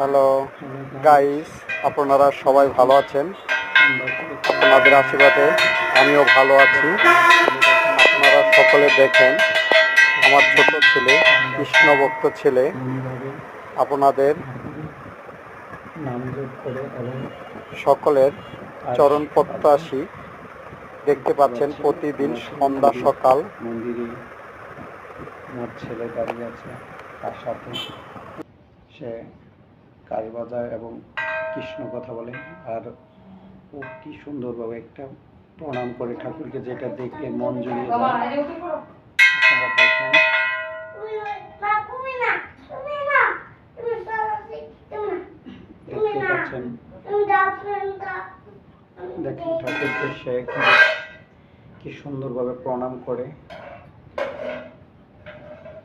Hello guys, আপনারা সবাই ভালো আছেন? আপনাদের আশীর্বাদে আমিও ভালো আছি। আপনারা সকলে দেখেন আমার ছোট ছেলে, কৃষ্ণভক্ত ছেলে আপনাদের সকলের চরণ প্রত্যাশী। দেখতে পাচ্ছেন প্রতিদিন সন্ধ্যা সকাল মন্দিরে আমার ছেলে দাঁড়িয়ে আছে, তার সাথে সে কাজ বাজায় এবং কৃষ্ণ কথা বলে। আর ও কি সুন্দরভাবে একটা প্রণাম করে ঠাকুরকে, যেটা দেখলে মন জুড়িয়ে যায়। আপনারা দেখেন, দেখতে পাচ্ছেন, দেখেন ঠাকুরকে সে কি সুন্দরভাবে প্রণাম করে।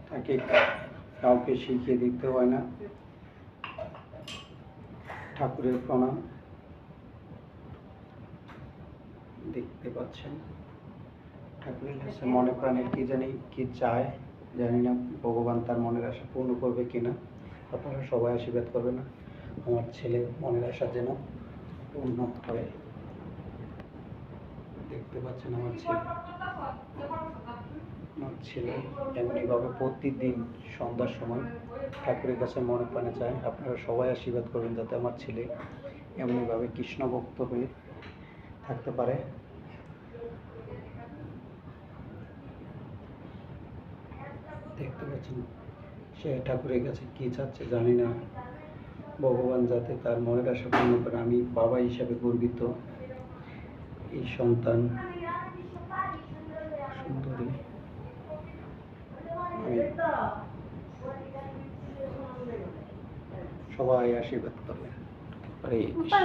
তাকে কাউকে শিখিয়ে দিতে হয় না, ঠাকুরের প্রণাম। দেখতে পাচ্ছেন ঠাকুরের কাছে মনে প্রাণে কি জানি কি চায়, জানি না ভগবান তার মনের আশা পূর্ণ করবে কিনা। আপনারা সবাই আশীর্বাদ করবেন না আমার ছেলে মনের আশা যেন পূর্ণ হয়। দেখতে পাচ্ছেন আমার ছেলে এমনিভাবে প্রতিদিন সন্ধ্যার সময় ঠাকুরের কাছে মনে প্রাণে চায়। আপনারা সবাই আশীর্বাদ করবেন যাতে আমার ছেলে এমনিভাবে কৃষ্ণ ভক্ত হয়ে থাকতে পারে। দেখতে পাচ্ছেন সে ঠাকুরের কাছে কি চাচ্ছে জানি না, ভগবান যাতে তার মনের আশা পূর্ণ করে। আমি বাবা হিসাবে গর্বিত, এই সন্তান সুন্দরী। আমি সবাই আশীর্বাদ করবেন। হরে কৃষ্ণ।